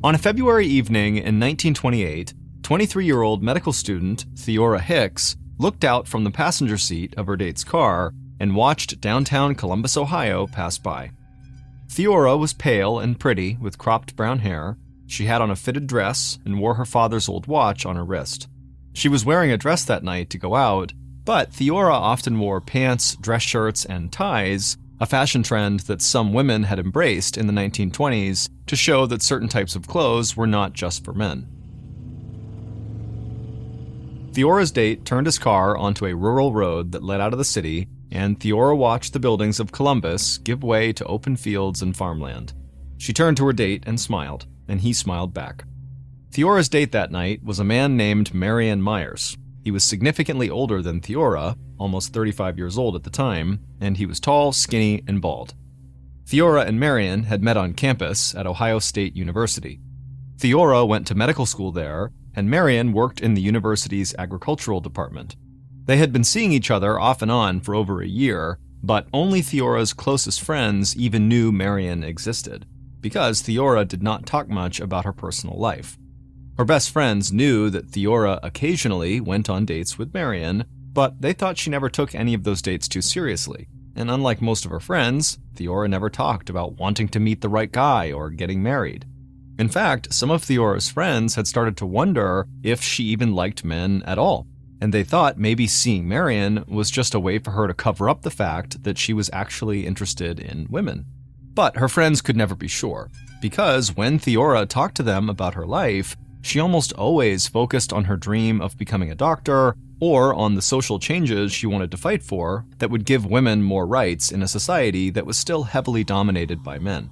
On a February evening in 1928, 23-year-old medical student Theora Hicks looked out from the passenger seat of her date's car and watched downtown Columbus, Ohio pass by. Theora was pale and pretty with cropped brown hair. She had on a fitted dress and wore her father's old watch on her wrist. She was wearing a dress that night to go out, but Theora often wore pants, dress shirts, and ties, a fashion trend that some women had embraced in the 1920s to show that certain types of clothes were not just for men. Theora's date turned his car onto a rural road that led out of the city, and Theora watched the buildings of Columbus give way to open fields and farmland. She turned to her date and smiled, and he smiled back. Theora's date that night was a man named Marion Myers. He was significantly older than Theora, almost 35 years old at the time, and he was tall, skinny, and bald. Theora and Marion had met on campus at Ohio State University. Theora went to medical school there, and Marion worked in the university's agricultural department. They had been seeing each other off and on for over a year, but only Theora's closest friends even knew Marion existed, because Theora did not talk much about her personal life. Her best friends knew that Theora occasionally went on dates with Marion, but they thought she never took any of those dates too seriously. And unlike most of her friends, Theora never talked about wanting to meet the right guy or getting married. In fact, some of Theora's friends had started to wonder if she even liked men at all, and they thought maybe seeing Marion was just a way for her to cover up the fact that she was actually interested in women. But her friends could never be sure, because when Theora talked to them about her life, she almost always focused on her dream of becoming a doctor or on the social changes she wanted to fight for that would give women more rights in a society that was still heavily dominated by men.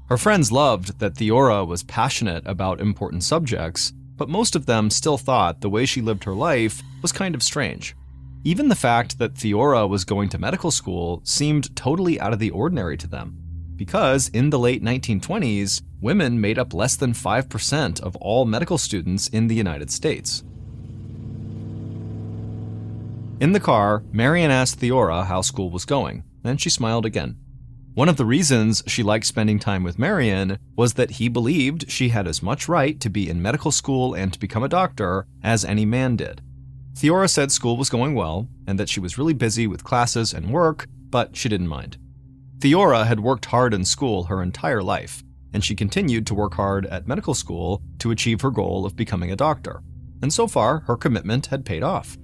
Her friends loved that Theora was passionate about important subjects, but most of them still thought the way she lived her life was kind of strange. Even the fact that Theora was going to medical school seemed totally out of the ordinary to them, because in the late 1920s, women made up less than 5% of all medical students in the United States. In the car, Marion asked Theora how school was going, and she smiled again. One of the reasons she liked spending time with Marion was that he believed she had as much right to be in medical school and to become a doctor as any man did. Theora said school was going well, and that she was really busy with classes and work, but she didn't mind. Theora had worked hard in school her entire life, and she continued to work hard at medical school to achieve her goal of becoming a doctor. And so far, her commitment had paid off.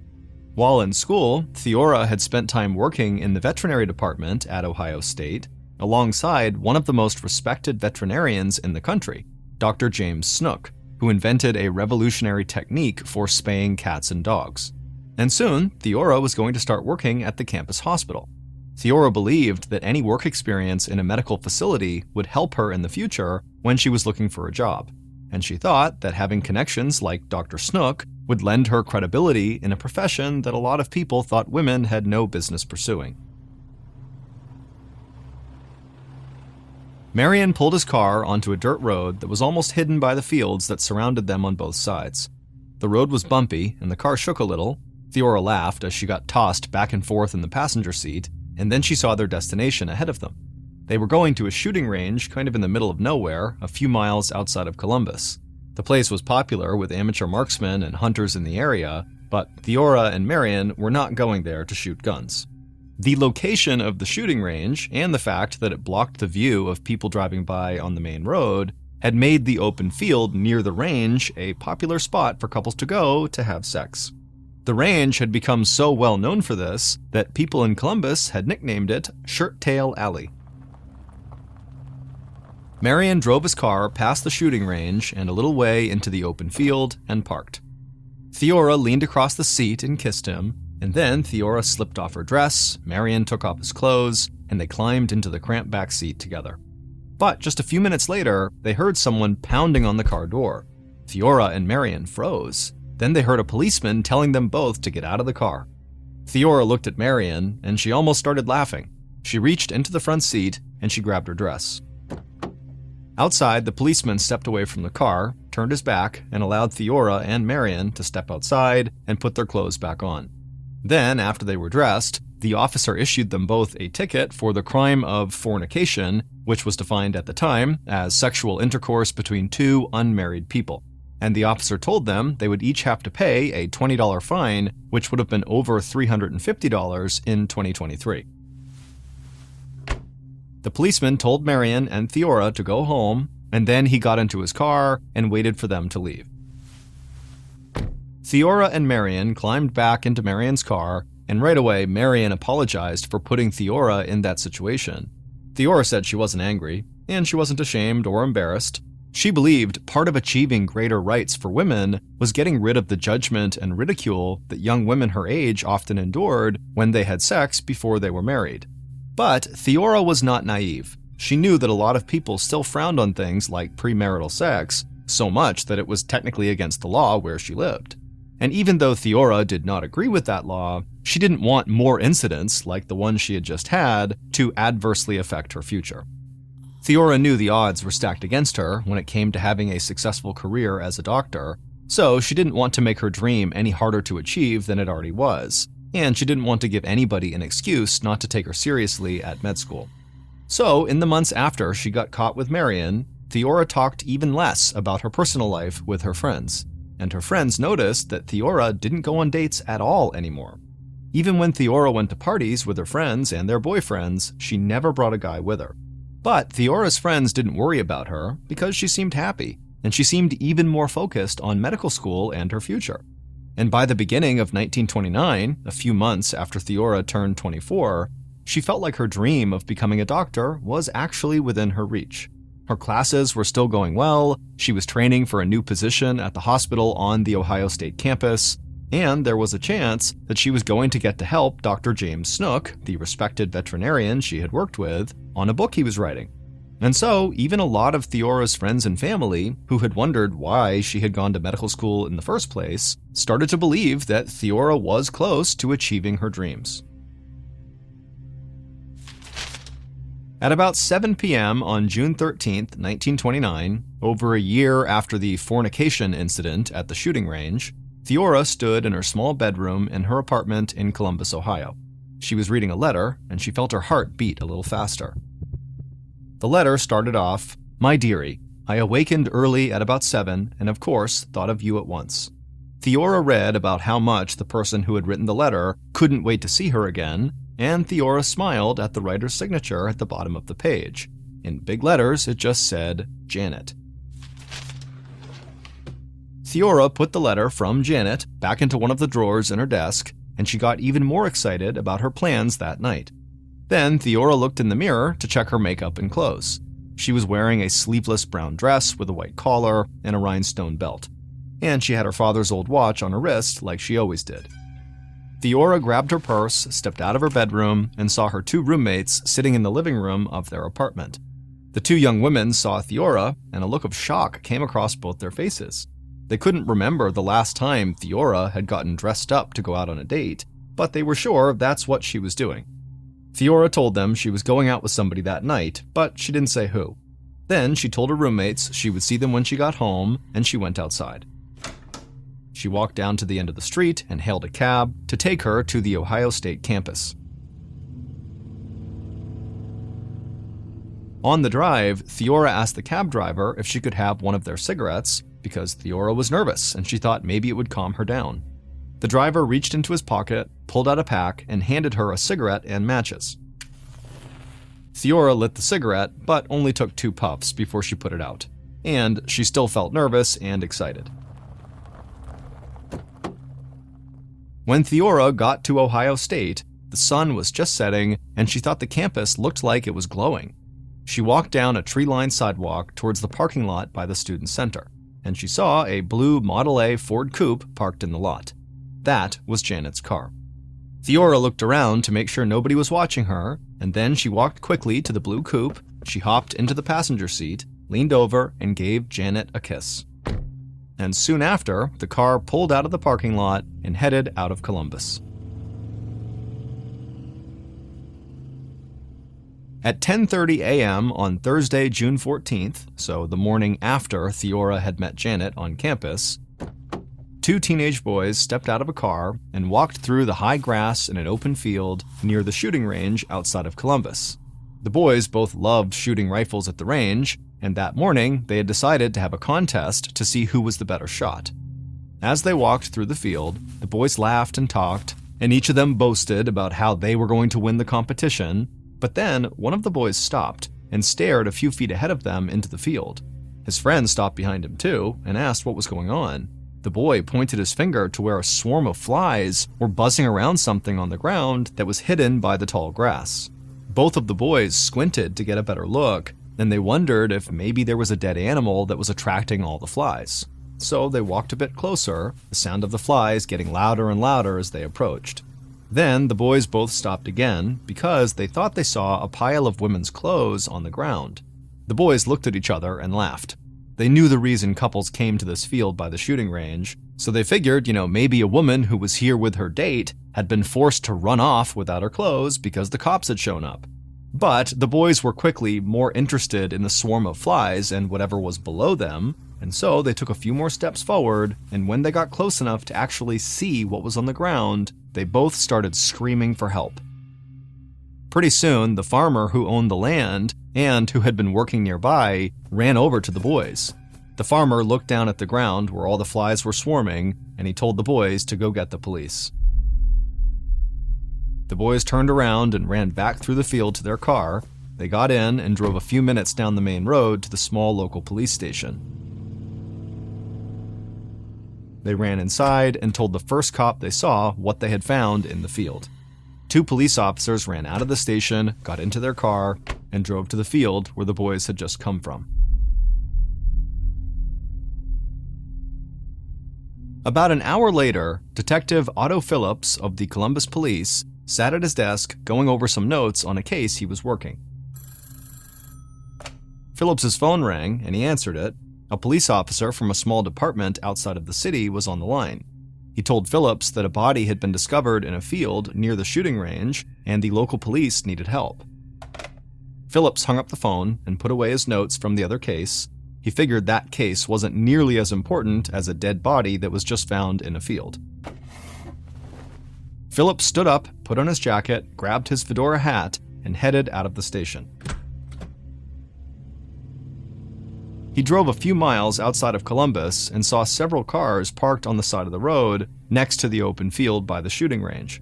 While in school, Theora had spent time working in the veterinary department at Ohio State, alongside one of the most respected veterinarians in the country, Dr. James Snook, who invented a revolutionary technique for spaying cats and dogs. And soon, Theora was going to start working at the campus hospital. Theora believed that any work experience in a medical facility would help her in the future when she was looking for a job, and she thought that having connections like Dr. Snook would lend her credibility in a profession that a lot of people thought women had no business pursuing. Marion pulled his car onto a dirt road that was almost hidden by the fields that surrounded them on both sides. The road was bumpy, and the car shook a little. Theora laughed as she got tossed back and forth in the passenger seat, and then she saw their destination ahead of them. They were going to a shooting range kind of in the middle of nowhere, a few miles outside of Columbus. The place was popular with amateur marksmen and hunters in the area, but Theora and Marion were not going there to shoot guns. The location of the shooting range, and the fact that it blocked the view of people driving by on the main road, had made the open field near the range a popular spot for couples to go to have sex. The range had become so well known for this that people in Columbus had nicknamed it Shirt Tail Alley. Marion drove his car past the shooting range and a little way into the open field and parked. Theora leaned across the seat and kissed him, and then Theora slipped off her dress, Marion took off his clothes, and they climbed into the cramped back seat together. But just a few minutes later, they heard someone pounding on the car door. Theora and Marion froze. Then they heard a policeman telling them both to get out of the car. Theora looked at Marion, and she almost started laughing. She reached into the front seat, and she grabbed her dress. Outside, the policeman stepped away from the car, turned his back, and allowed Theora and Marion to step outside and put their clothes back on. Then, after they were dressed, the officer issued them both a ticket for the crime of fornication, which was defined at the time as sexual intercourse between two unmarried people. And the officer told them they would each have to pay a $20 fine, which would have been over $350 in 2023. The policeman told Marion and Theora to go home, and then he got into his car and waited for them to leave. Theora and Marion climbed back into Marion's car, and right away Marion apologized for putting Theora in that situation. Theora said she wasn't angry, and she wasn't ashamed or embarrassed. She believed part of achieving greater rights for women was getting rid of the judgment and ridicule that young women her age often endured when they had sex before they were married. But Theora was not naive. She knew that a lot of people still frowned on things like premarital sex, so much that it was technically against the law where she lived. And even though Theora did not agree with that law, she didn't want more incidents like the one she had just had to adversely affect her future. Theora knew the odds were stacked against her when it came to having a successful career as a doctor, so she didn't want to make her dream any harder to achieve than it already was, and she didn't want to give anybody an excuse not to take her seriously at med school. So, in the months after she got caught with Marion, Theora talked even less about her personal life with her friends, and her friends noticed that Theora didn't go on dates at all anymore. Even when Theora went to parties with her friends and their boyfriends, she never brought a guy with her. But Theora's friends didn't worry about her because she seemed happy, and she seemed even more focused on medical school and her future. And by the beginning of 1929, a few months after Theora turned 24, she felt like her dream of becoming a doctor was actually within her reach. Her classes were still going well, she was training for a new position at the hospital on the Ohio State campus, and there was a chance that she was going to get to help Dr. James Snook, the respected veterinarian she had worked with, on a book he was writing. And so, even a lot of Theora's friends and family, who had wondered why she had gone to medical school in the first place, started to believe that Theora was close to achieving her dreams. At about 7 p.m. on June 13, 1929, over a year after the fornication incident at the shooting range, Theora stood in her small bedroom in her apartment in Columbus, Ohio. She was reading a letter, and she felt her heart beat a little faster. The letter started off, "My dearie, I awakened early at about 7 and of course thought of you at once." Theora read about how much the person who had written the letter couldn't wait to see her again, and Theora smiled at the writer's signature at the bottom of the page. In big letters, it just said, Janet. Theora put the letter from Janet back into one of the drawers in her desk, and she got even more excited about her plans that night. Then Theora looked in the mirror to check her makeup and clothes. She was wearing a sleeveless brown dress with a white collar and a rhinestone belt, and she had her father's old watch on her wrist like she always did. Theora grabbed her purse, stepped out of her bedroom, and saw her two roommates sitting in the living room of their apartment. The two young women saw Theora, and a look of shock came across both their faces. They couldn't remember the last time Theora had gotten dressed up to go out on a date, but they were sure that's what she was doing. Theora told them she was going out with somebody that night, but she didn't say who. Then she told her roommates she would see them when she got home, and she went outside. She walked down to the end of the street and hailed a cab to take her to the Ohio State campus. On the drive, Theora asked the cab driver if she could have one of their cigarettes because Theora was nervous and she thought maybe it would calm her down. The driver reached into his pocket, pulled out a pack, and handed her a cigarette and matches. Theora lit the cigarette, but only took 2 puffs before she put it out, and she still felt nervous and excited. When Theora got to Ohio State, the sun was just setting, and she thought the campus looked like it was glowing. She walked down a tree-lined sidewalk towards the parking lot by the student center, and she saw a blue Model A Ford Coupe parked in the lot. That was Janet's car. Theora looked around to make sure nobody was watching her, and then she walked quickly to the blue coupe, she hopped into the passenger seat, leaned over, and gave Janet a kiss. And soon after, the car pulled out of the parking lot and headed out of Columbus. At 10:30 a.m. on Thursday, June 14th, so the morning after Theora had met Janet on campus, Two teenage boys stepped out of a car and walked through the high grass in an open field near the shooting range outside of Columbus. The boys both loved shooting rifles at the range, and that morning they had decided to have a contest to see who was the better shot. As they walked through the field, the boys laughed and talked, and each of them boasted about how they were going to win the competition, but then one of the boys stopped and stared a few feet ahead of them into the field. His friend stopped behind him too and asked what was going on. The boy pointed his finger to where a swarm of flies were buzzing around something on the ground that was hidden by the tall grass. Both of the boys squinted to get a better look, and they wondered if maybe there was a dead animal that was attracting all the flies. So they walked a bit closer, the sound of the flies getting louder and louder as they approached. Then the boys both stopped again because they thought they saw a pile of women's clothes on the ground. The boys looked at each other and laughed. They knew the reason couples came to this field by the shooting range, so they figured, maybe a woman who was here with her date had been forced to run off without her clothes because the cops had shown up. But the boys were quickly more interested in the swarm of flies and whatever was below them, and so they took a few more steps forward, and when they got close enough to actually see what was on the ground, they both started screaming for help. Pretty soon, the farmer who owned the land and who had been working nearby ran over to the boys. The farmer looked down at the ground where all the flies were swarming, and he told the boys to go get the police. The boys turned around and ran back through the field to their car. They got in and drove a few minutes down the main road to the small local police station. They ran inside and told the first cop they saw what they had found in the field. Two police officers ran out of the station, got into their car, and drove to the field where the boys had just come from. About an hour later, Detective Otto Phillips of the Columbus Police sat at his desk going over some notes on a case he was working. Phillips's phone rang and he answered it. A police officer from a small department outside of the city was on the line. He told Phillips that a body had been discovered in a field near the shooting range and the local police needed help. Phillips hung up the phone and put away his notes from the other case. He figured that case wasn't nearly as important as a dead body that was just found in a field. Phillips stood up, put on his jacket, grabbed his fedora hat, and headed out of the station. He drove a few miles outside of Columbus and saw several cars parked on the side of the road next to the open field by the shooting range.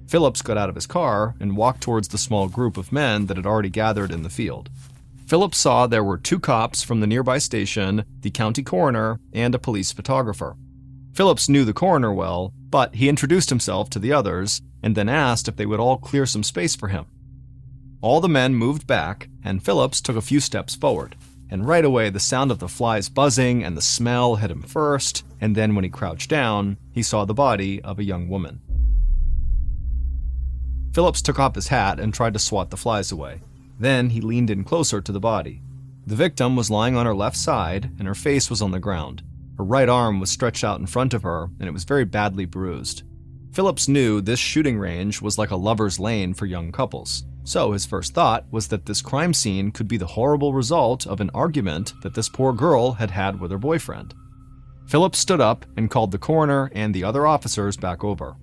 Phillips got out of his car and walked towards the small group of men that had already gathered in the field. Phillips saw there were two cops from the nearby station, the county coroner, and a police photographer. Phillips knew the coroner well, but he introduced himself to the others and then asked if they would all clear some space for him. All the men moved back, and Phillips took a few steps forward. And right away, the sound of the flies buzzing and the smell hit him first, and then when he crouched down, he saw the body of a young woman. Phillips took off his hat and tried to swat the flies away. Then he leaned in closer to the body. The victim was lying on her left side, and her face was on the ground. Her right arm was stretched out in front of her, and it was very badly bruised. Phillips knew this shooting range was like a lover's lane for young couples. So his first thought was that this crime scene could be the horrible result of an argument that this poor girl had had with her boyfriend. Phillips stood up and called the coroner and the other officers back over.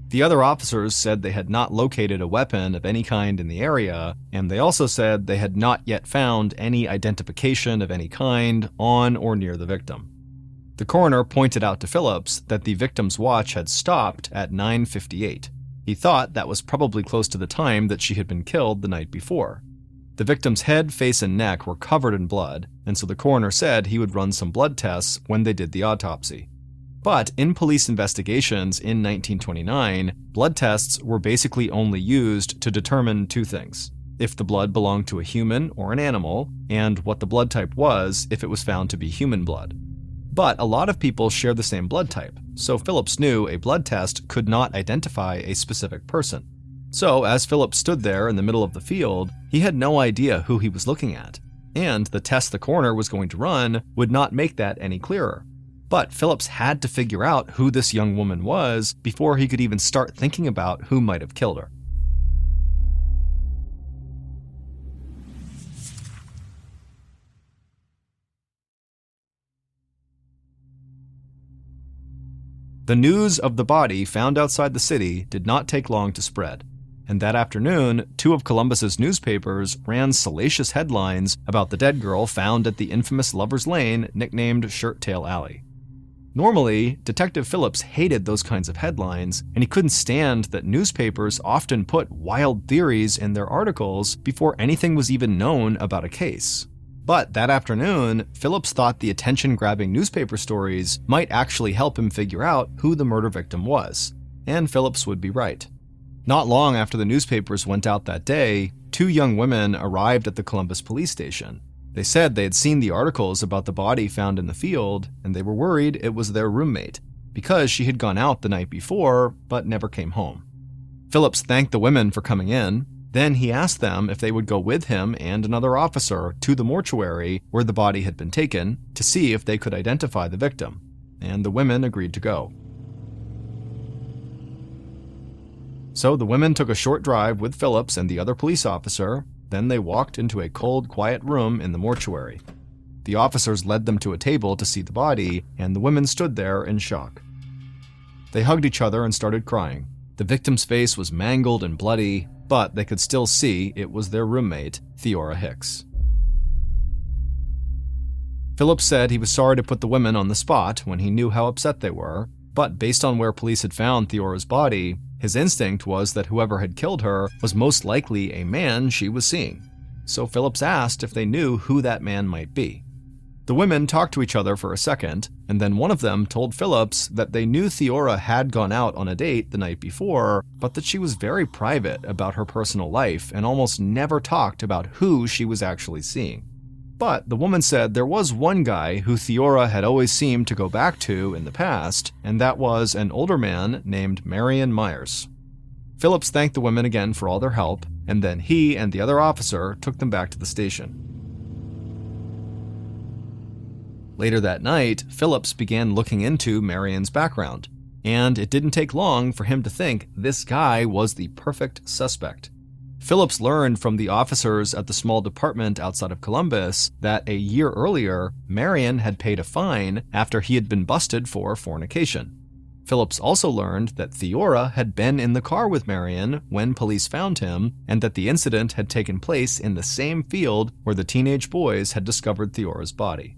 The other officers said they had not located a weapon of any kind in the area, and they also said they had not yet found any identification of any kind on or near the victim. The coroner pointed out to Phillips that the victim's watch had stopped at 9:58. He thought that was probably close to the time that she had been killed the night before. The victim's head, face, and neck were covered in blood, and so the coroner said he would run some blood tests when they did the autopsy. But in police investigations in 1929, blood tests were basically only used to determine two things: if the blood belonged to a human or an animal, and what the blood type was if it was found to be human blood. But a lot of people share the same blood type, so Phillips knew a blood test could not identify a specific person. So as Phillips stood there in the middle of the field, he had no idea who he was looking at, and the test the coroner was going to run would not make that any clearer. But Phillips had to figure out who this young woman was before he could even start thinking about who might have killed her. The news of the body found outside the city did not take long to spread, and that afternoon, 2 of Columbus's newspapers ran salacious headlines about the dead girl found at the infamous Lover's Lane nicknamed Shirt Tail Alley. Normally, Detective Phillips hated those kinds of headlines, and he couldn't stand that newspapers often put wild theories in their articles before anything was even known about a case. But that afternoon, Phillips thought the attention-grabbing newspaper stories might actually help him figure out who the murder victim was, and Phillips would be right. Not long after the newspapers went out that day, 2 young women arrived at the Columbus police station. They said they had seen the articles about the body found in the field, and they were worried it was their roommate, because she had gone out the night before, but never came home. Phillips thanked the women for coming in. Then he asked them if they would go with him and another officer to the mortuary where the body had been taken to see if they could identify the victim, and the women agreed to go. So the women took a short drive with Phillips and the other police officer. Then they walked into a cold, quiet room in the mortuary. The officers led them to a table to see the body, and the women stood there in shock. They hugged each other and started crying. The victim's face was mangled and bloody, but they could still see it was their roommate, Theora Hicks. Phillips said he was sorry to put the women on the spot when he knew how upset they were, but based on where police had found Theora's body, his instinct was that whoever had killed her was most likely a man she was seeing. So Phillips asked if they knew who that man might be. The women talked to each other for a second, and then one of them told Phillips that they knew Theora had gone out on a date the night before, but that she was very private about her personal life and almost never talked about who she was actually seeing. But the woman said there was one guy who Theora had always seemed to go back to in the past, and that was an older man named Marion Myers. Phillips thanked the women again for all their help, and then he and the other officer took them back to the station. Later that night, Phillips began looking into Marion's background, and it didn't take long for him to think this guy was the perfect suspect. Phillips learned from the officers at the small department outside of Columbus that a year earlier, Marion had paid a fine after he had been busted for fornication. Phillips also learned that Theora had been in the car with Marion when police found him, and that the incident had taken place in the same field where the teenage boys had discovered Theora's body.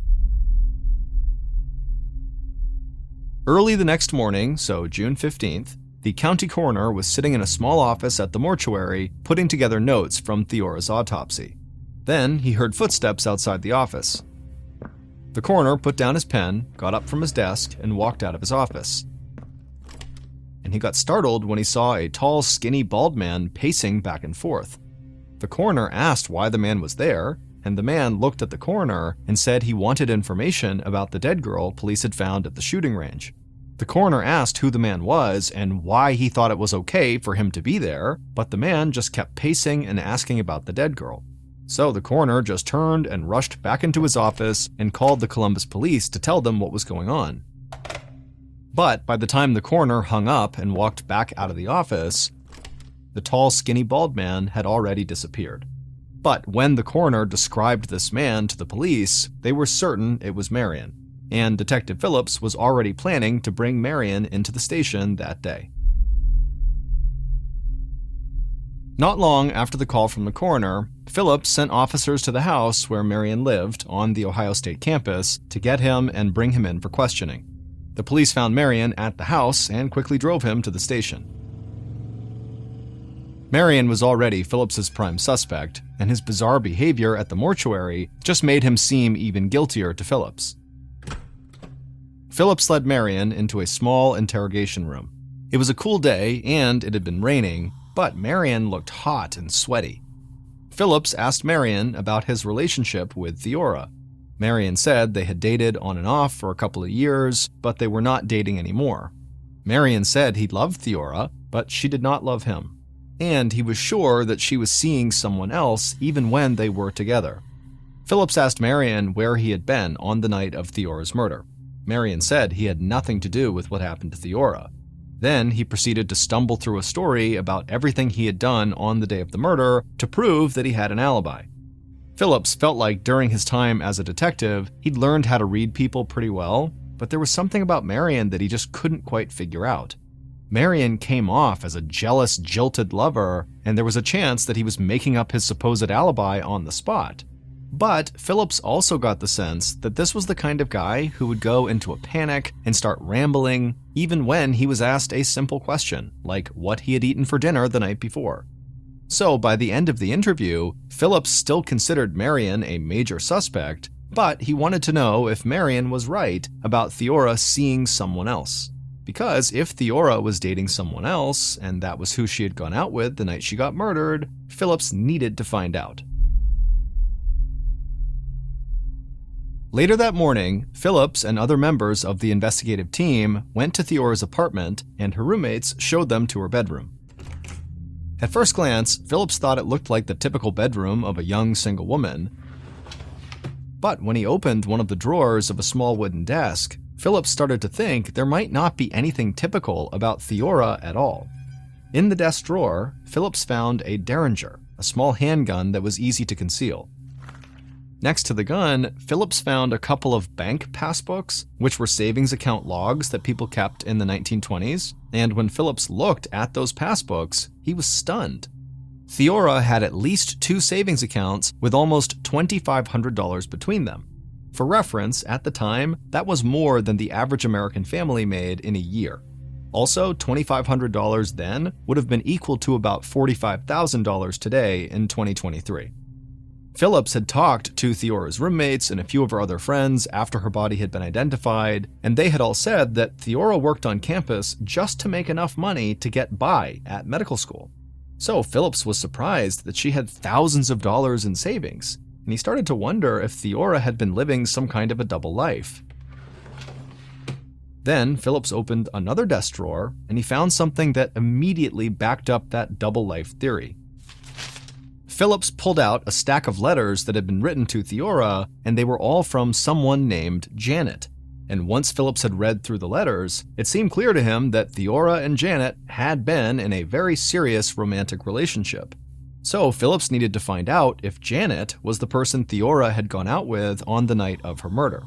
Early the next morning, so June 15th, the county coroner was sitting in a small office at the mortuary putting together notes from Theora's autopsy. Then he heard footsteps outside the office. The coroner put down his pen, got up from his desk, and walked out of his office. And he got startled when he saw a tall, skinny, bald man pacing back and forth. The coroner asked why the man was there, and the man looked at the coroner and said he wanted information about the dead girl police had found at the shooting range. The coroner asked who the man was and why he thought it was okay for him to be there, but the man just kept pacing and asking about the dead girl. So the coroner just turned and rushed back into his office and called the Columbus police to tell them what was going on. But by the time the coroner hung up and walked back out of the office, the tall, skinny, bald man had already disappeared. But when the coroner described this man to the police, they were certain it was Marion, and Detective Phillips was already planning to bring Marion into the station that day. Not long after the call from the coroner, Phillips sent officers to the house where Marion lived on the Ohio State campus to get him and bring him in for questioning. The police found Marion at the house and quickly drove him to the station. Marion was already Phillips's prime suspect, and his bizarre behavior at the mortuary just made him seem even guiltier to Phillips. Phillips led Marion into a small interrogation room. It was a cool day, and it had been raining, but Marion looked hot and sweaty. Phillips asked Marion about his relationship with Theora. Marion said they had dated on and off for a couple of years, but they were not dating anymore. Marion said he loved Theora, but she did not love him. And he was sure that she was seeing someone else even when they were together. Phillips asked Marion where he had been on the night of Theora's murder. Marion said he had nothing to do with what happened to Theora. Then he proceeded to stumble through a story about everything he had done on the day of the murder to prove that he had an alibi. Phillips felt like during his time as a detective, he'd learned how to read people pretty well, but there was something about Marion that he just couldn't quite figure out. Marion came off as a jealous, jilted lover, and there was a chance that he was making up his supposed alibi on the spot. But Phillips also got the sense that this was the kind of guy who would go into a panic and start rambling even when he was asked a simple question, like what he had eaten for dinner the night before. So by the end of the interview, Phillips still considered Marion a major suspect, but he wanted to know if Marion was right about Theora seeing someone else. Because if Theora was dating someone else, and that was who she had gone out with the night she got murdered, Phillips needed to find out. Later that morning, Phillips and other members of the investigative team went to Theora's apartment, and her roommates showed them to her bedroom. At first glance, Phillips thought it looked like the typical bedroom of a young single woman. But when he opened one of the drawers of a small wooden desk, Phillips started to think there might not be anything typical about Theora at all. In the desk drawer, Phillips found a Derringer, a small handgun that was easy to conceal. Next to the gun, Phillips found a couple of bank passbooks, which were savings account logs that people kept in the 1920s, and when Phillips looked at those passbooks, he was stunned. Theora had at least 2 savings accounts with almost $2,500 between them. For reference, at the time, that was more than the average American family made in a year. Also, $2,500 then would have been equal to about $45,000 today in 2023. Phillips had talked to Theora's roommates and a few of her other friends after her body had been identified, and they had all said that Theora worked on campus just to make enough money to get by at medical school. So Phillips was surprised that she had thousands of dollars in savings, and he started to wonder if Theora had been living some kind of a double life. Then Phillips opened another desk drawer, and he found something that immediately backed up that double life theory. Phillips pulled out a stack of letters that had been written to Theora, and they were all from someone named Janet. And once Phillips had read through the letters, it seemed clear to him that Theora and Janet had been in a very serious romantic relationship. So Phillips needed to find out if Janet was the person Theora had gone out with on the night of her murder.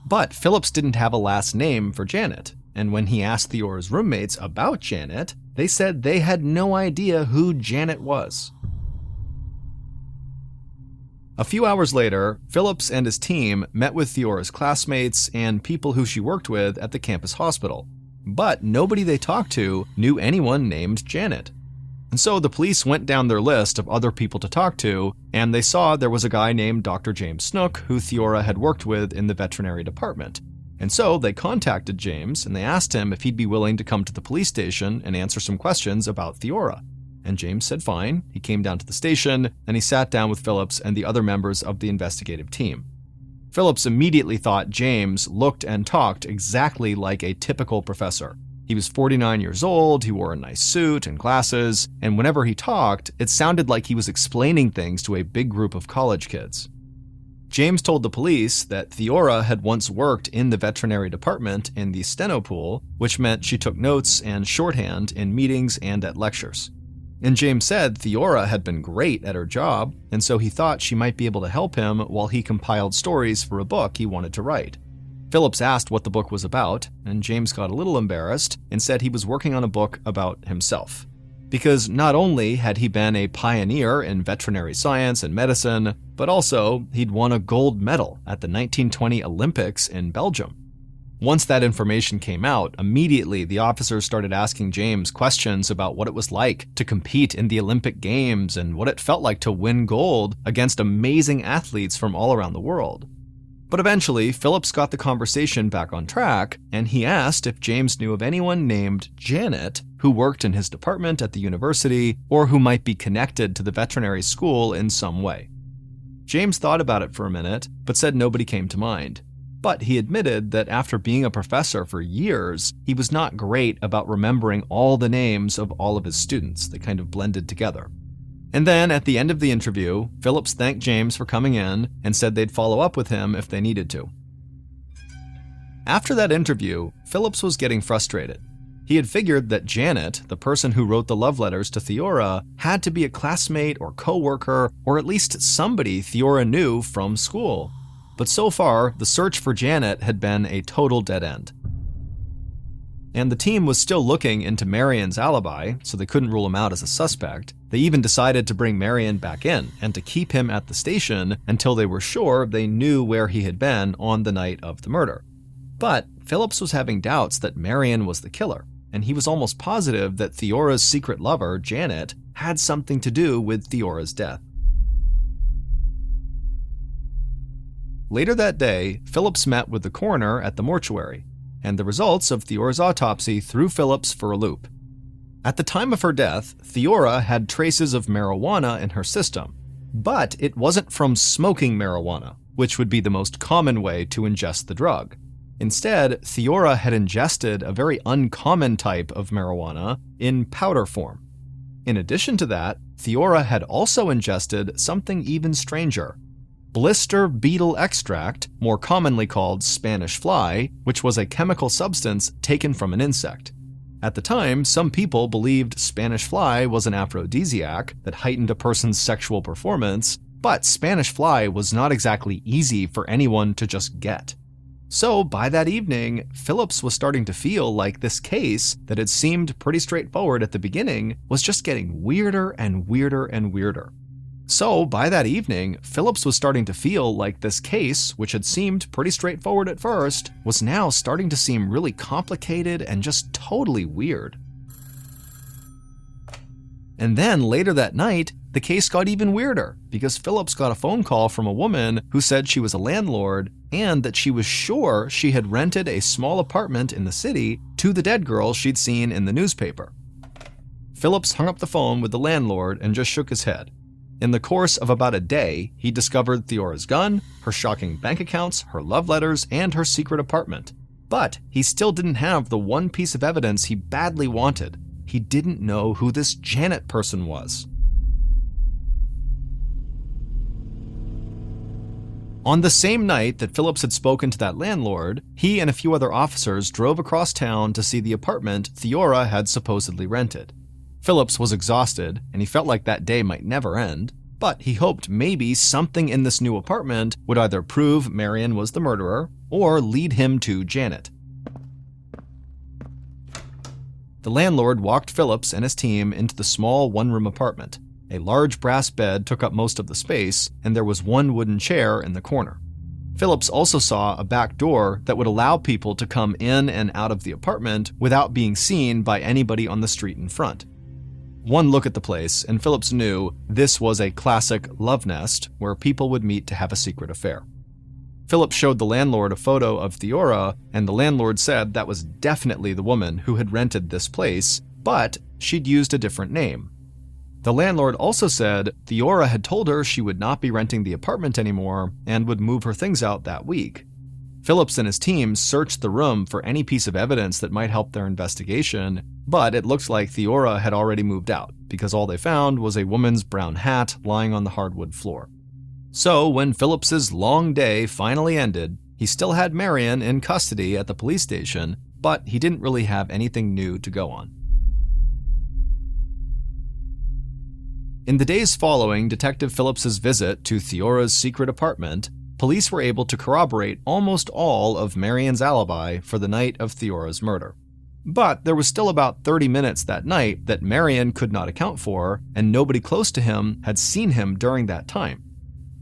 But Phillips didn't have a last name for Janet, and when he asked Theora's roommates about Janet, they said they had no idea who Janet was. A few hours later, Phillips and his team met with Theora's classmates and people who she worked with at the campus hospital. But nobody they talked to knew anyone named Janet. And so the police went down their list of other people to talk to, and they saw there was a guy named Dr. James Snook who Theora had worked with in the veterinary department. And so they contacted James and they asked him if he'd be willing to come to the police station and answer some questions about Theora. And James said fine. He came down to the station, and he sat down with Phillips and the other members of the investigative team. Phillips immediately thought James looked and talked exactly like a typical professor. He was 49 years old, he wore a nice suit and glasses, and whenever he talked, it sounded like he was explaining things to a big group of college kids. James told the police that Theora had once worked in the veterinary department in the steno pool, which meant she took notes and shorthand in meetings and at lectures. And James said Theora had been great at her job, and so he thought she might be able to help him while he compiled stories for a book he wanted to write. Phillips asked what the book was about, and James got a little embarrassed and said he was working on a book about himself. Because not only had he been a pioneer in veterinary science and medicine, but also he'd won a gold medal at the 1920 Olympics in Belgium. Once that information came out, immediately the officers started asking James questions about what it was like to compete in the Olympic Games and what it felt like to win gold against amazing athletes from all around the world. But eventually, Phillips got the conversation back on track, and he asked if James knew of anyone named Janet who worked in his department at the university or who might be connected to the veterinary school in some way. James thought about it for a minute, but said nobody came to mind. But he admitted that after being a professor for years, he was not great about remembering all the names of all of his students. They kind of blended together. And then at the end of the interview, Phillips thanked James for coming in and said they'd follow up with him if they needed to. After that interview, Phillips was getting frustrated. He had figured that Janet, the person who wrote the love letters to Theora, had to be a classmate or co-worker or at least somebody Theora knew from school. But so far, the search for Janet had been a total dead end. And the team was still looking into Marion's alibi, so they couldn't rule him out as a suspect. They even decided to bring Marion back in and to keep him at the station until they were sure they knew where he had been on the night of the murder. But Phillips was having doubts that Marion was the killer, and he was almost positive that Theora's secret lover, Janet, had something to do with Theora's death. Later that day, Phillips met with the coroner at the mortuary, and the results of Theora's autopsy threw Phillips for a loop. At the time of her death, Theora had traces of marijuana in her system, but it wasn't from smoking marijuana, which would be the most common way to ingest the drug. Instead, Theora had ingested a very uncommon type of marijuana in powder form. In addition to that, Theora had also ingested something even stranger: Blister beetle extract, more commonly called Spanish fly, which was a chemical substance taken from an insect. At the time, some people believed Spanish fly was an aphrodisiac that heightened a person's sexual performance, but Spanish fly was not exactly easy for anyone to just get. So by that evening, Phillips was starting to feel like this case that had seemed pretty straightforward at the beginning was just getting weirder and weirder and weirder. So by that evening, Phillips was starting to feel like this case, which had seemed pretty straightforward at first, was now starting to seem really complicated and just totally weird. And then later that night, the case got even weirder because Phillips got a phone call from a woman who said she was a landlord and that she was sure she had rented a small apartment in the city to the dead girl she'd seen in the newspaper. Phillips hung up the phone with the landlord and just shook his head. In the course of about a day, he discovered Theora's gun, her shocking bank accounts, her love letters, and her secret apartment. But he still didn't have the one piece of evidence he badly wanted. He didn't know who this Janet person was. On the same night that Phillips had spoken to that landlord, he and a few other officers drove across town to see the apartment Theora had supposedly rented. Phillips was exhausted, and he felt like that day might never end, but he hoped maybe something in this new apartment would either prove Marion was the murderer or lead him to Janet. The landlord walked Phillips and his team into the small one-room apartment. A large brass bed took up most of the space, and there was one wooden chair in the corner. Phillips also saw a back door that would allow people to come in and out of the apartment without being seen by anybody on the street in front. One look at the place, and Phillips knew this was a classic love nest where people would meet to have a secret affair. Phillips showed the landlord a photo of Theora, and the landlord said that was definitely the woman who had rented this place, but she'd used a different name. The landlord also said Theora had told her she would not be renting the apartment anymore and would move her things out that week. Phillips and his team searched the room for any piece of evidence that might help their investigation, but it looked like Theora had already moved out because all they found was a woman's brown hat lying on the hardwood floor. So when Phillips's long day finally ended, he still had Marion in custody at the police station, but he didn't really have anything new to go on. In the days following Detective Phillips's visit to Theora's secret apartment, police were able to corroborate almost all of Marion's alibi for the night of Theora's murder. But there was still about 30 minutes that night that Marion could not account for, and nobody close to him had seen him during that time.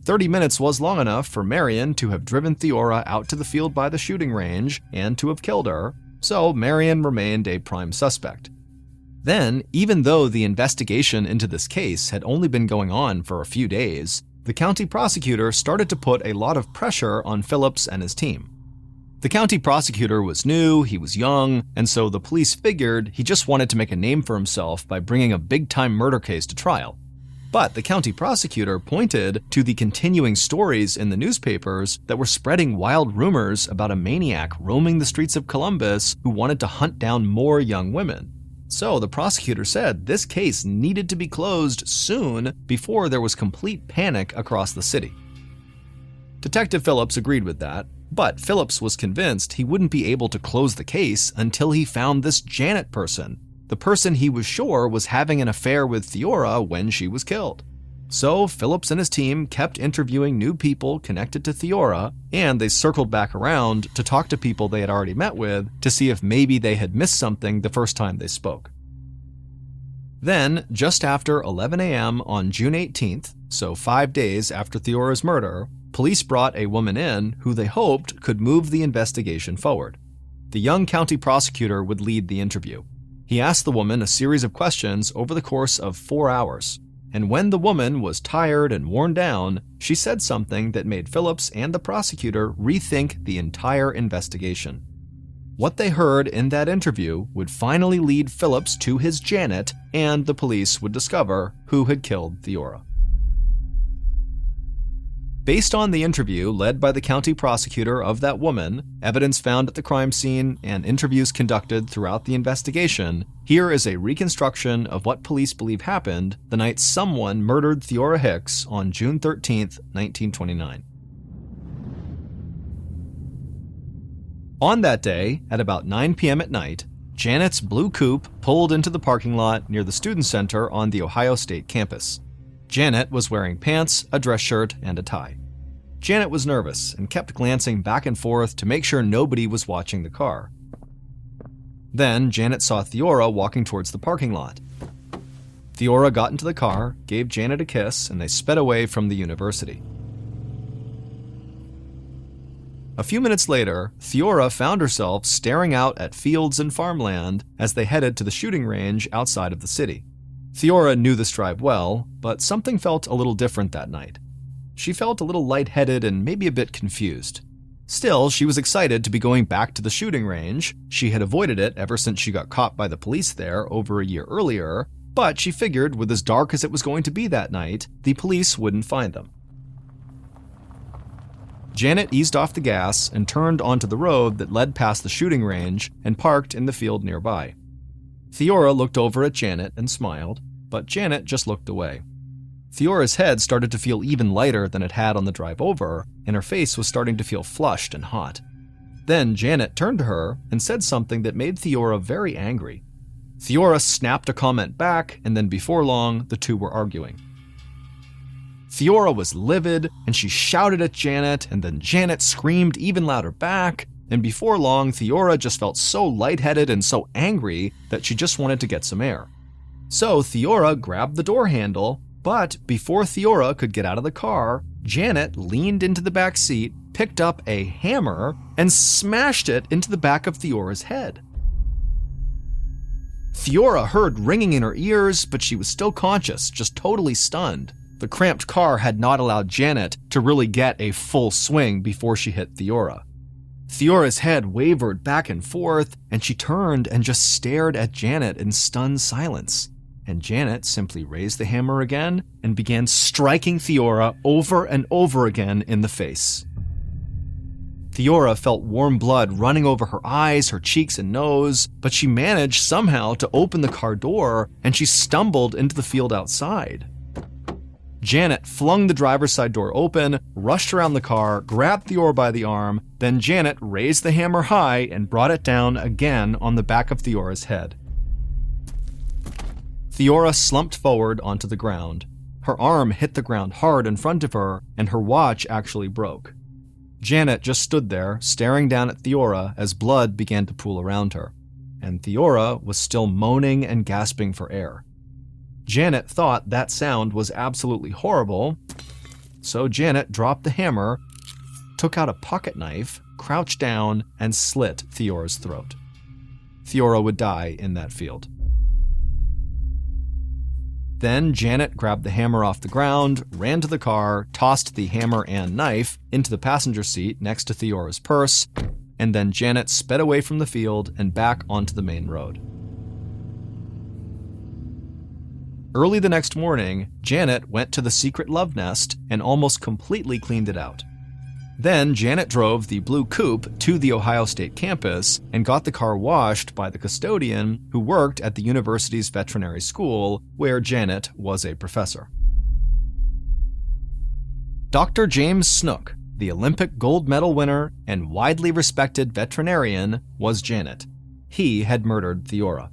30 minutes was long enough for Marion to have driven Theora out to the field by the shooting range and to have killed her, so Marion remained a prime suspect. Then, even though the investigation into this case had only been going on for a few days, the county prosecutor started to put a lot of pressure on Phillips and his team. The county prosecutor was new, he was young, and so the police figured he just wanted to make a name for himself by bringing a big-time murder case to trial. But the county prosecutor pointed to the continuing stories in the newspapers that were spreading wild rumors about a maniac roaming the streets of Columbus who wanted to hunt down more young women. So the prosecutor said this case needed to be closed soon before there was complete panic across the city. Detective Phillips agreed with that, but Phillips was convinced he wouldn't be able to close the case until he found this Janet person, the person he was sure was having an affair with Theora when she was killed. So Phillips and his team kept interviewing new people connected to Theora, and they circled back around to talk to people they had already met with to see if maybe they had missed something the first time they spoke. Then, just after 11 a.m. on June 18th, so 5 days after Theora's murder, police brought a woman in who they hoped could move the investigation forward. The young county prosecutor would lead the interview. He asked the woman a series of questions over the course of 4 hours. And when the woman was tired and worn down, she said something that made Phillips and the prosecutor rethink the entire investigation. What they heard in that interview would finally lead Phillips to his Janet, and the police would discover who had killed Theora. Based on the interview led by the county prosecutor of that woman, evidence found at the crime scene, and interviews conducted throughout the investigation, here is a reconstruction of what police believe happened the night someone murdered Theora Hicks on June 13, 1929. On that day, at about 9 p.m. at night, Janet's blue coupe pulled into the parking lot near the Student Center on the Ohio State campus. Janet was wearing pants, a dress shirt, and a tie. Janet was nervous and kept glancing back and forth to make sure nobody was watching the car. Then Janet saw Theora walking towards the parking lot. Theora got into the car, gave Janet a kiss, and they sped away from the university. A few minutes later, Theora found herself staring out at fields and farmland as they headed to the shooting range outside of the city. Theora knew this drive well, but something felt a little different that night. She felt a little lightheaded and maybe a bit confused. Still, she was excited to be going back to the shooting range. She had avoided it ever since she got caught by the police there over a year earlier, but she figured with as dark as it was going to be that night, the police wouldn't find them. Janet eased off the gas and turned onto the road that led past the shooting range and parked in the field nearby. Theora looked over at Janet and smiled, but Janet just looked away. Theora's head started to feel even lighter than it had on the drive over, and her face was starting to feel flushed and hot. Then Janet turned to her and said something that made Theora very angry. Theora snapped a comment back, and then before long, the two were arguing. Theora was livid, and she shouted at Janet, and then Janet screamed even louder back, and before long, Theora just felt so lightheaded and so angry that she just wanted to get some air. So Theora grabbed the door handle, but before Theora could get out of the car, Janet leaned into the back seat, picked up a hammer, and smashed it into the back of Theora's head. Theora heard ringing in her ears, but she was still conscious, just totally stunned. The cramped car had not allowed Janet to really get a full swing before she hit Theora. Theora's head wavered back and forth, and she turned and just stared at Janet in stunned silence. And Janet simply raised the hammer again and began striking Theora over and over again in the face. Theora felt warm blood running over her eyes, her cheeks, and nose, but she managed somehow to open the car door, and she stumbled into the field outside. Janet flung the driver's side door open, rushed around the car, grabbed Theora by the arm, then Janet raised the hammer high and brought it down again on the back of Theora's head. Theora slumped forward onto the ground. Her arm hit the ground hard in front of her, and her watch actually broke. Janet just stood there, staring down at Theora as blood began to pool around her, and Theora was still moaning and gasping for air. Janet thought that sound was absolutely horrible, so Janet dropped the hammer, took out a pocket knife, crouched down, and slit Theora's throat. Theora would die in that field. Then Janet grabbed the hammer off the ground, ran to the car, tossed the hammer and knife into the passenger seat next to Theora's purse, and then Janet sped away from the field and back onto the main road. Early the next morning, Janet went to the secret love nest and almost completely cleaned it out. Then Janet drove the blue coupe to the Ohio State campus and got the car washed by the custodian who worked at the university's veterinary school, where Janet was a professor. Dr. James Snook, the Olympic gold medal winner and widely respected veterinarian, was Janet. He had murdered Theora.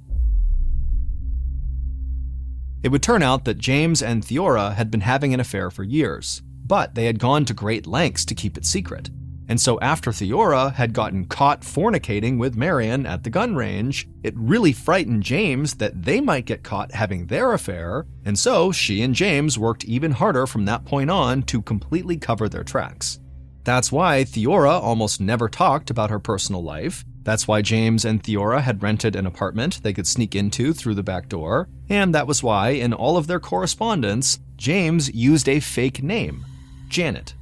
It would turn out that James and Theora had been having an affair for years, but they had gone to great lengths to keep it secret. And so after Theora had gotten caught fornicating with Marion at the gun range, it really frightened James that they might get caught having their affair, and so she and James worked even harder from that point on to completely cover their tracks. That's why Theora almost never talked about her personal life. That's why James and Theora had rented an apartment they could sneak into through the back door, and that was why, in all of their correspondence, James used a fake name, Janet.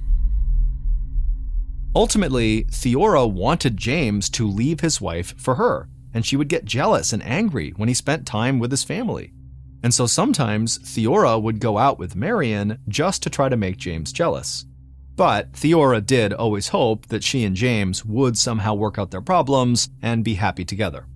Ultimately, Theora wanted James to leave his wife for her, and she would get jealous and angry when he spent time with his family. And so sometimes Theora would go out with Marion just to try to make James jealous. But Theora did always hope that she and James would somehow work out their problems and be happy together.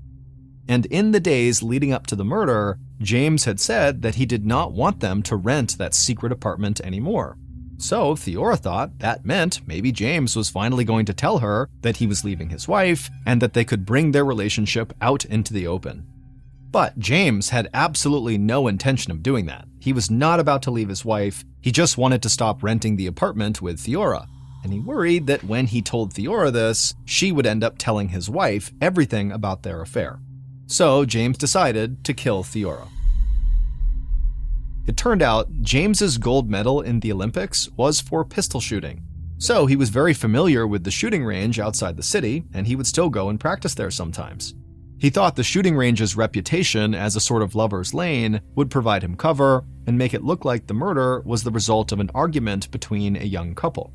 And in the days leading up to the murder, James had said that he did not want them to rent that secret apartment anymore. So Theora thought that meant maybe James was finally going to tell her that he was leaving his wife and that they could bring their relationship out into the open. But James had absolutely no intention of doing that. He was not about to leave his wife. He just wanted to stop renting the apartment with Theora. And he worried that when he told Theora this, she would end up telling his wife everything about their affair. So James decided to kill Theora. It turned out James's gold medal in the Olympics was for pistol shooting. So he was very familiar with the shooting range outside the city, and he would still go and practice there sometimes. He thought the shooting range's reputation as a sort of lover's lane would provide him cover and make it look like the murder was the result of an argument between a young couple.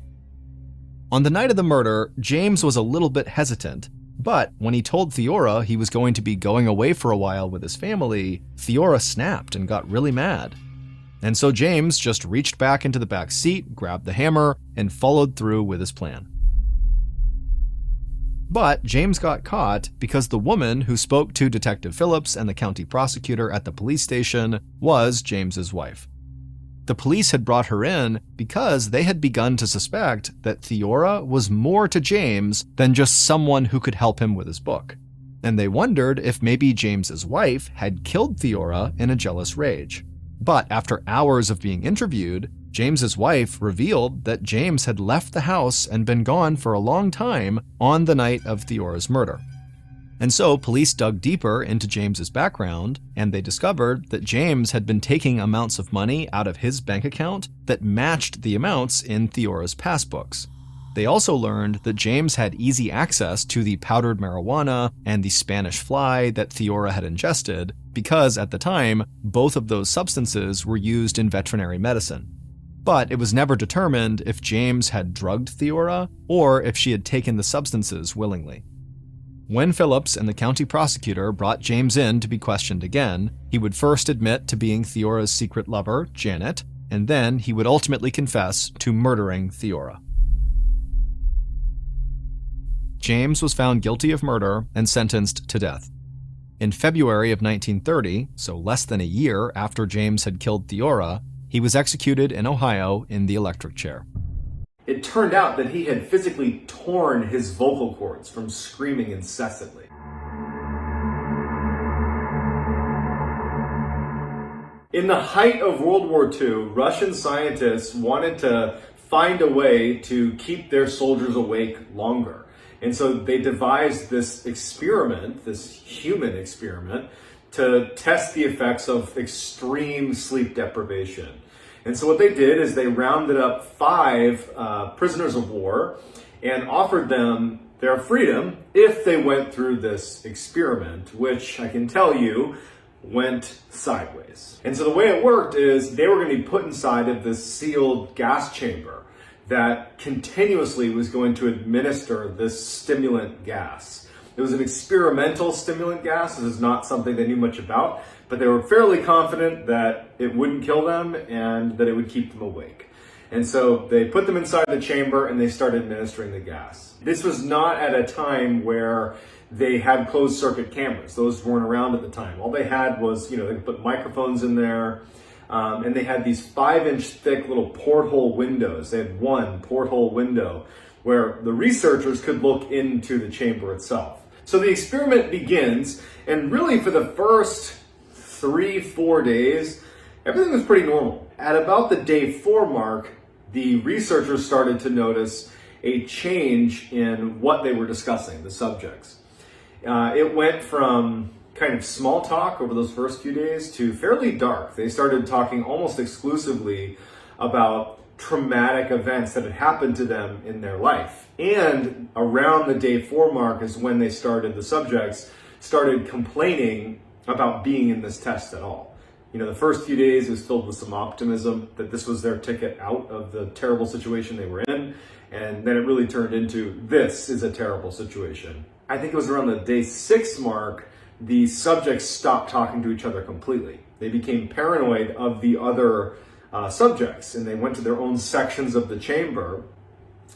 On the night of the murder, James was a little bit hesitant, but when he told Theora he was going to be going away for a while with his family, Theora snapped and got really mad. And so James just reached back into the back seat, grabbed the hammer, and followed through with his plan. But James got caught because the woman who spoke to Detective Phillips and the county prosecutor at the police station was James's wife. The police had brought her in because they had begun to suspect that Theora was more to James than just someone who could help him with his book. And they wondered if maybe James's wife had killed Theora in a jealous rage. But after hours of being interviewed, James's wife revealed that James had left the house and been gone for a long time on the night of Theora's murder. And so police dug deeper into James's background, and they discovered that James had been taking amounts of money out of his bank account that matched the amounts in Theora's passbooks. They also learned that James had easy access to the powdered marijuana and the Spanish fly that Theora had ingested, because at the time, both of those substances were used in veterinary medicine. But it was never determined if James had drugged Theora or if she had taken the substances willingly. When Phillips and the county prosecutor brought James in to be questioned again, he would first admit to being Theora's secret lover, Janet, and then he would ultimately confess to murdering Theora. James was found guilty of murder and sentenced to death. In February of 1930, so less than a year after James had killed Theora, he was executed in Ohio in the electric chair. It turned out that he had physically torn his vocal cords from screaming incessantly. In the height of World War II, Russian scientists wanted to find a way to keep their soldiers awake longer. And so they devised this experiment, this human experiment, to test the effects of extreme sleep deprivation. And so what they did is they rounded up 5 prisoners of war and offered them their freedom if they went through this experiment, which I can tell you went sideways. And so the way it worked is they were going to be put inside of this sealed gas chamber that continuously was going to administer this stimulant gas. It was an experimental stimulant gas. This is not something they knew much about, but they were fairly confident that it wouldn't kill them and that it would keep them awake. And so they put them inside the chamber and they started administering the gas. This was not at a time where they had closed circuit cameras. Those weren't around at the time. All they had was, they could put microphones in there, and they had these 5-inch thick little porthole windows. They had one porthole window where the researchers could look into the chamber itself. So the experiment begins, and really for the first 3-4 days, Everything was pretty normal. At about the day 4 mark, the researchers started to notice a change in what they were discussing, the subjects. It went from kind of small talk over those first few days to fairly dark. They started talking almost exclusively about traumatic events that had happened to them in their life. And around the day 4 mark is when the subjects started complaining about being in this test at all. The first few days was filled with some optimism that this was their ticket out of the terrible situation they were in. And then it really turned into, this is a terrible situation. I think it was around the day 6 mark, the subjects stopped talking to each other completely. They became paranoid of the other subjects, and they went to their own sections of the chamber.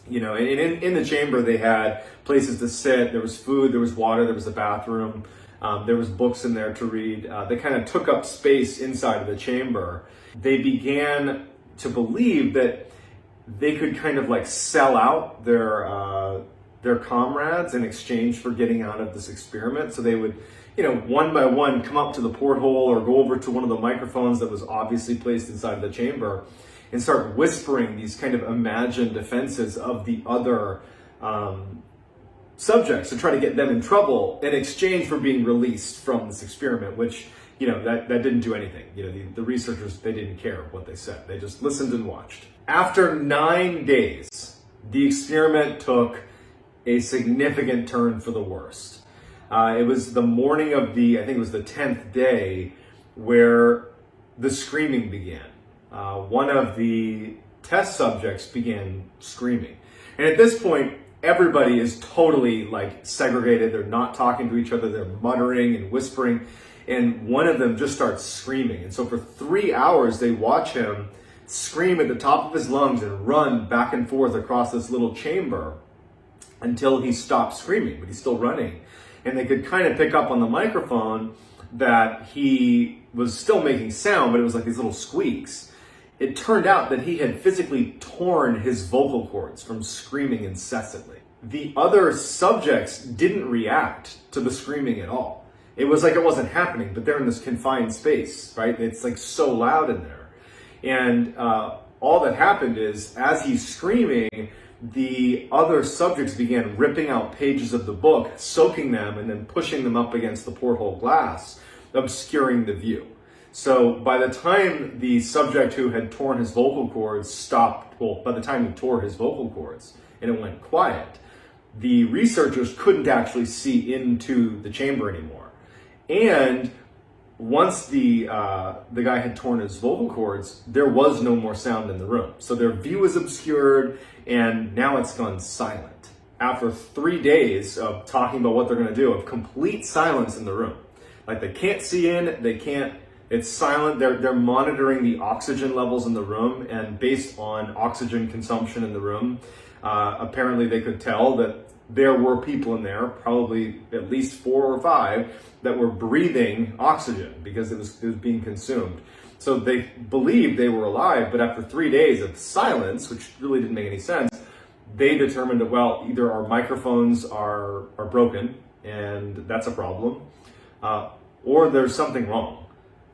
And in the chamber they had places to sit, there was food, there was water, there was a bathroom, there was books in there to read. They kind of took up space inside of the chamber. They began to believe that they could kind of like sell out their comrades in exchange for getting out of this experiment. So they would, one by one come up to the porthole or go over to one of the microphones that was obviously placed inside the chamber and start whispering these kind of imagined offenses of the other subjects to try to get them in trouble in exchange for being released from this experiment, which, that didn't do anything. The researchers, they didn't care what they said. They just listened and watched. After 9 days, the experiment took a significant turn for the worst. It was the morning of I think it was the 10th day, where the screaming began. One of the test subjects began screaming. And at this point, everybody is totally like segregated. They're not talking to each other. They're muttering and whispering. And one of them just starts screaming. And so for 3 hours, they watch him scream at the top of his lungs and run back and forth across this little chamber until he stopped screaming, but he's still running. And they could kind of pick up on the microphone that he was still making sound, but it was like these little squeaks. It turned out that he had physically torn his vocal cords from screaming incessantly. The other subjects didn't react to the screaming at all. It was like it wasn't happening, but they're in this confined space, right? It's like so loud in there. And all that happened is, as he's screaming, the other subjects began ripping out pages of the book, soaking them, and then pushing them up against the porthole glass, obscuring the view. So by the time the subject who had torn his vocal cords stopped, by the time he tore his vocal cords and it went quiet, the researchers couldn't actually see into the chamber anymore. And once the guy had torn his vocal cords, there was no more sound in the room. So their view was obscured, and now it's gone silent. After 3 days of talking about what they're going to do, of complete silence in the room. Like they can't see in, it's silent. They're monitoring the oxygen levels in the room, and based on oxygen consumption in the room, apparently they could tell that there were people in there, probably at least 4 or 5, that were breathing oxygen because it was being consumed. So they believed they were alive, but after 3 days of silence, which really didn't make any sense, they determined that, well, either our microphones are broken, and that's a problem, or there's something wrong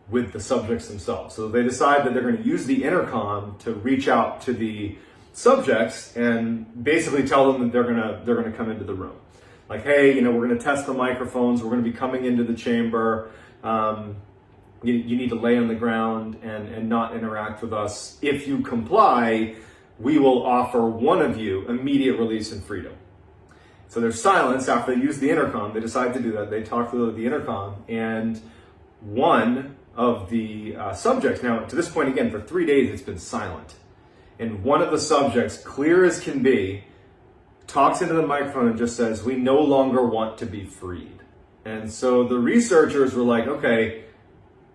with the subjects themselves. So they decide that they're going to use the intercom to reach out to the subjects and basically tell them that they're gonna come into the room. Like, hey, we're gonna test the microphones. We're gonna be coming into the chamber. You need to lay on the ground and not interact with us. If you comply, we will offer one of you immediate release and freedom. So there's silence after they use the intercom. They decide to do that. They talk through the intercom, and one of the subjects, now to this point again, for 3 days it's been silent. And one of the subjects, clear as can be, talks into the microphone and just says, "We no longer want to be freed." And so the researchers were like, okay,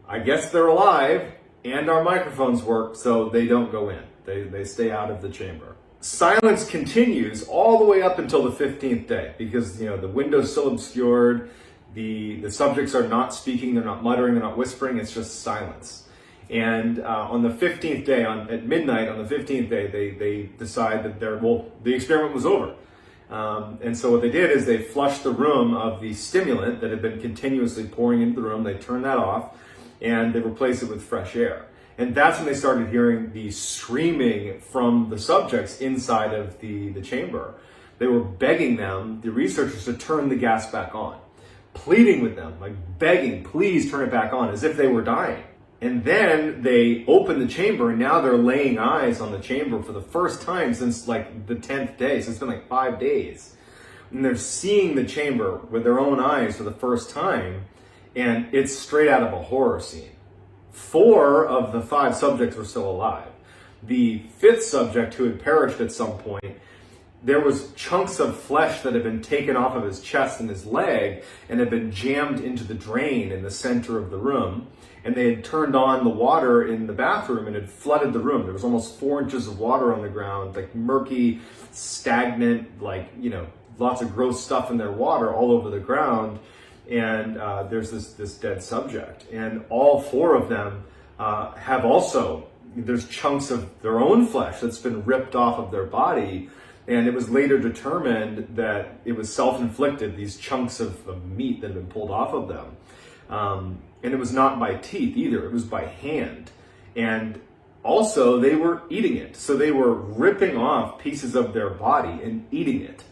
I guess they're alive and our microphones work, so they don't go in. They stay out of the chamber. Silence continues all the way up until the 15th day because, the window's still obscured. The subjects are not speaking, they're not muttering, they're not whispering, it's just silence. And on the 15th day, at midnight on the 15th day, they decide that the experiment was over. And so what they did is they flushed the room of the stimulant that had been continuously pouring into the room. They turned that off, and they replaced it with fresh air. And that's when they started hearing the screaming from the subjects inside of the chamber. They were begging them, the researchers, to turn the gas back on, pleading with them, like begging, please turn it back on, as if they were dying. And then they opened the chamber, and now they're laying eyes on the chamber for the first time since like the 10th day. So it's been like 5 days. And they're seeing the chamber with their own eyes for the first time, and it's straight out of a horror scene. 4 of the 5 subjects were still alive. The 5th subject, who had perished at some point, there was chunks of flesh that had been taken off of his chest and his leg and had been jammed into the drain in the center of the room. And they had turned on the water in the bathroom and had flooded the room. There was almost 4 inches of water on the ground, like murky, stagnant, like, lots of gross stuff in their water all over the ground. And there's this dead subject. And all 4 of them have also, there's chunks of their own flesh that's been ripped off of their body. And it was later determined that it was self-inflicted, these chunks of meat that had been pulled off of them. And it was not by teeth either, it was by hand. And also they were eating it. So they were ripping off pieces of their body and eating it.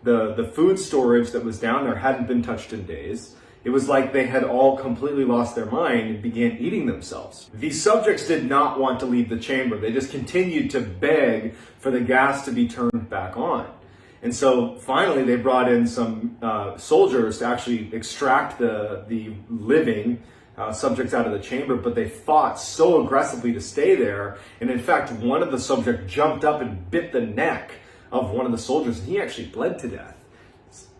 The food storage that was down there hadn't been touched in days. It was like they had all completely lost their mind and began eating themselves. These subjects did not want to leave the chamber. They just continued to beg for the gas to be turned back on. And so finally they brought in some soldiers to actually extract the living subjects out of the chamber, but they fought so aggressively to stay there. And in fact, one of the subjects jumped up and bit the neck of one of the soldiers, and he actually bled to death.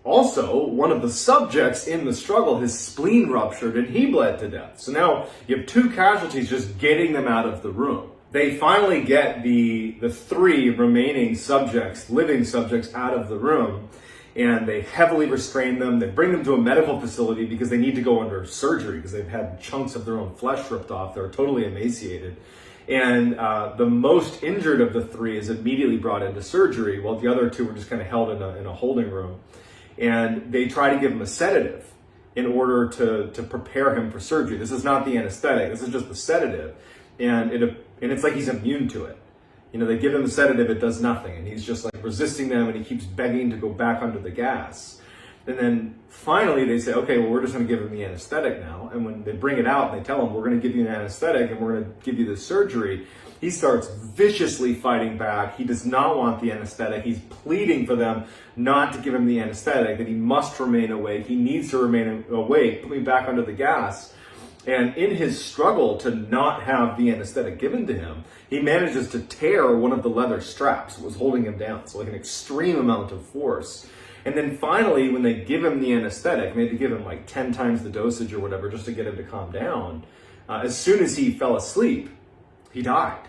Also, one of the subjects in the struggle, his spleen ruptured and he bled to death. So now you have 2 casualties just getting them out of the room. They finally get the 3 remaining subjects, living subjects, out of the room, and they heavily restrain them. They bring them to a medical facility because they need to go under surgery because they've had chunks of their own flesh ripped off. They're totally emaciated. And the most injured of the 3 is immediately brought into surgery, while the other 2 were just kind of held in a holding room. And they try to give him a sedative in order to prepare him for surgery. This is not the anesthetic, this is just the sedative. And it's like he's immune to it. They give him the sedative, it does nothing. And he's just like resisting them, and he keeps begging to go back under the gas. And then finally they say, okay, well, we're just going to give him the anesthetic now. And when they bring it out, they tell him, we're going to give you an anesthetic and we're going to give you the surgery. He starts viciously fighting back. He does not want the anesthetic. He's pleading for them not to give him the anesthetic, that he must remain awake. He needs to remain awake, put me back under the gas. And in his struggle to not have the anesthetic given to him, he manages to tear one of the leather straps that was holding him down. So like an extreme amount of force. And then finally, when they give him the anesthetic, they had to give him like 10 times the dosage or whatever just to get him to calm down. As soon as he fell asleep, he died.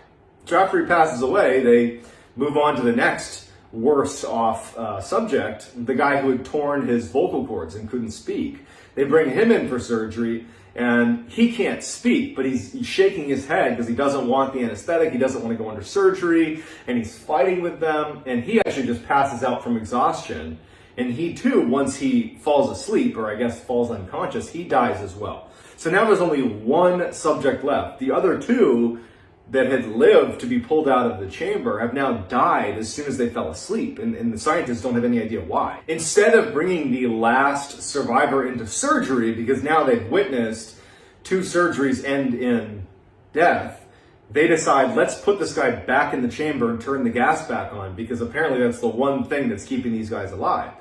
So after he passes away, they move on to the next worse off subject, the guy who had torn his vocal cords and couldn't speak. They bring him in for surgery, and he can't speak, but he's shaking his head because he doesn't want the anesthetic, he doesn't want to go under surgery, and he's fighting with them, and he actually just passes out from exhaustion. And he too, once he falls asleep, or I guess falls unconscious, he dies as well. So now there's only 1 subject left. The other 2 that had lived to be pulled out of the chamber have now died as soon as they fell asleep, and the scientists don't have any idea why. Instead of bringing the last survivor into surgery, because now they've witnessed 2 surgeries end in death, they decide, let's put this guy back in the chamber and turn the gas back on, because apparently that's the one thing that's keeping these guys alive.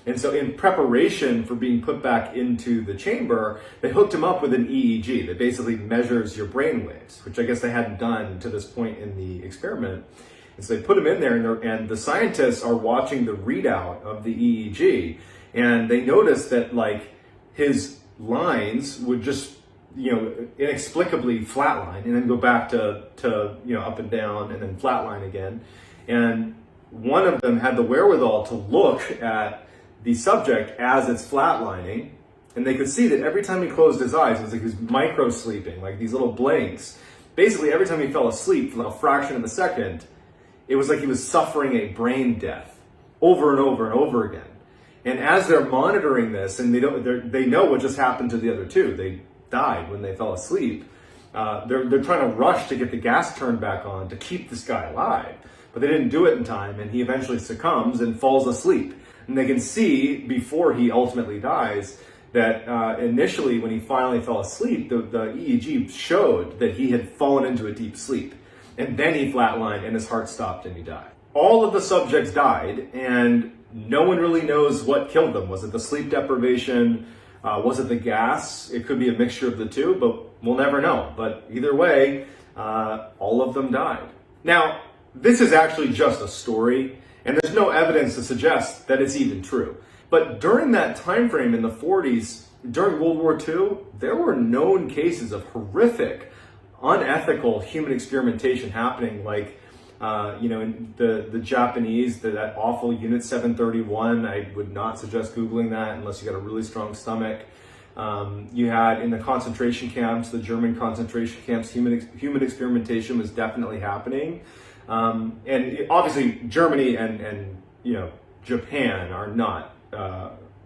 And so in preparation for being put back into the chamber, they hooked him up with an EEG that basically measures your brain waves, which I guess they hadn't done to this point in the experiment. And so they put him in there, and the scientists are watching the readout of the EEG, and they notice that like his lines would just inexplicably flatline and then go back to up and down and then flatline again. And one of them had the wherewithal to look at the subject as it's flatlining, and they could see that every time he closed his eyes, it was like he was micro sleeping, like these little blinks. Basically, every time he fell asleep for a fraction of a second, it was like he was suffering a brain death over and over and over again. And as they're monitoring this, and they know what just happened to the other 2, they died when they fell asleep. they're trying to rush to get the gas turned back on to keep this guy alive. But they didn't do it in time, and he eventually succumbs and falls asleep. And they can see, before he ultimately dies, that initially when he finally fell asleep, the EEG showed that he had fallen into a deep sleep. And then he flatlined and his heart stopped and he died. All of the subjects died, and no one really knows what killed them. Was it the sleep deprivation? Was it the gas? It could be a mixture of the two, but we'll never know. But either way, all of them died. Now, this is actually just a story, and there's no evidence to suggest that it's even true. But during that time frame in the 40s, during World War II, there were known cases of horrific, unethical human experimentation happening, like in the Japanese, that awful Unit 731. I would not suggest Googling that unless you got a really strong stomach. You had in the concentration camps, the German concentration camps, human experimentation was definitely happening. And obviously Germany and Japan are not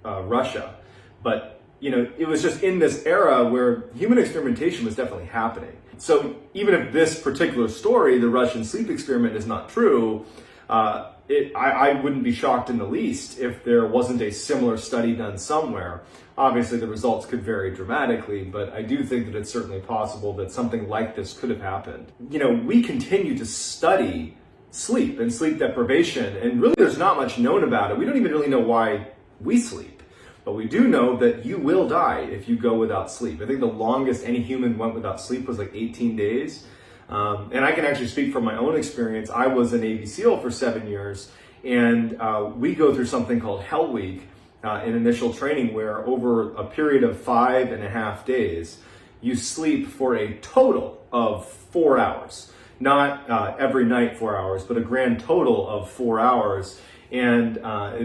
Russia, but it was just in this era where human experimentation was definitely happening. So even if this particular story, the Russian sleep experiment, is not true, I wouldn't be shocked in the least if there wasn't a similar study done somewhere. Obviously, the results could vary dramatically, but I do think that it's certainly possible that something like this could have happened. We continue to study sleep and sleep deprivation, and really there's not much known about it. We don't even really know why we sleep. But we do know that you will die if you go without sleep. I think the longest any human went without sleep was like 18 days. And I can actually speak from my own experience. I was a Navy SEAL for 7 years, and we go through something called Hell Week in initial training, where over a period of 5.5 days, you sleep for a total of 4 hours. Not every night 4 hours, but a grand total of 4 hours. And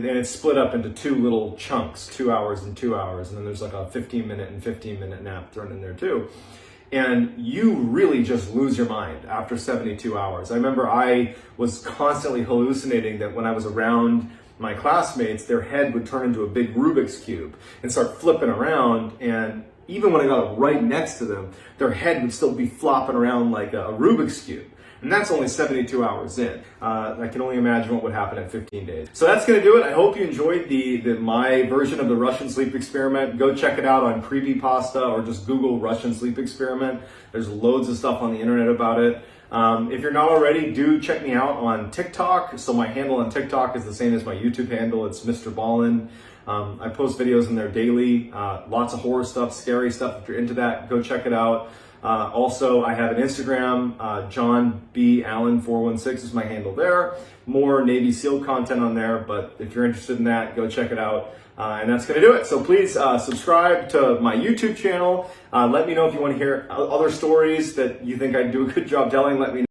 it's split up into two little chunks, 2 hours and 2 hours. And then there's like a 15-minute and 15-minute nap thrown in there too. And you really just lose your mind after 72 hours. I remember I was constantly hallucinating that when I was around my classmates, their head would turn into a big Rubik's Cube and start flipping around. And even when I got right next to them, their head would still be flopping around like a Rubik's Cube. And that's only 72 hours in. I can only imagine what would happen in 15 days. So that's going to do it. I hope you enjoyed my version of the Russian sleep experiment. Go check it out on Creepypasta or just Google Russian sleep experiment. There's loads of stuff on the internet about it. If you're not already, do check me out on TikTok. So my handle on TikTok is the same as my YouTube handle. It's MrBallen. I post videos in there daily. Lots of horror stuff, scary stuff. If you're into that, go check it out. Also, I have an Instagram, John B. Allen 416 is my handle there. More Navy SEAL content on there, but if you're interested in that, go check it out. And that's going to do it. So please subscribe to my YouTube channel. Let me know if you want to hear other stories that you think I do a good job telling. Let me know.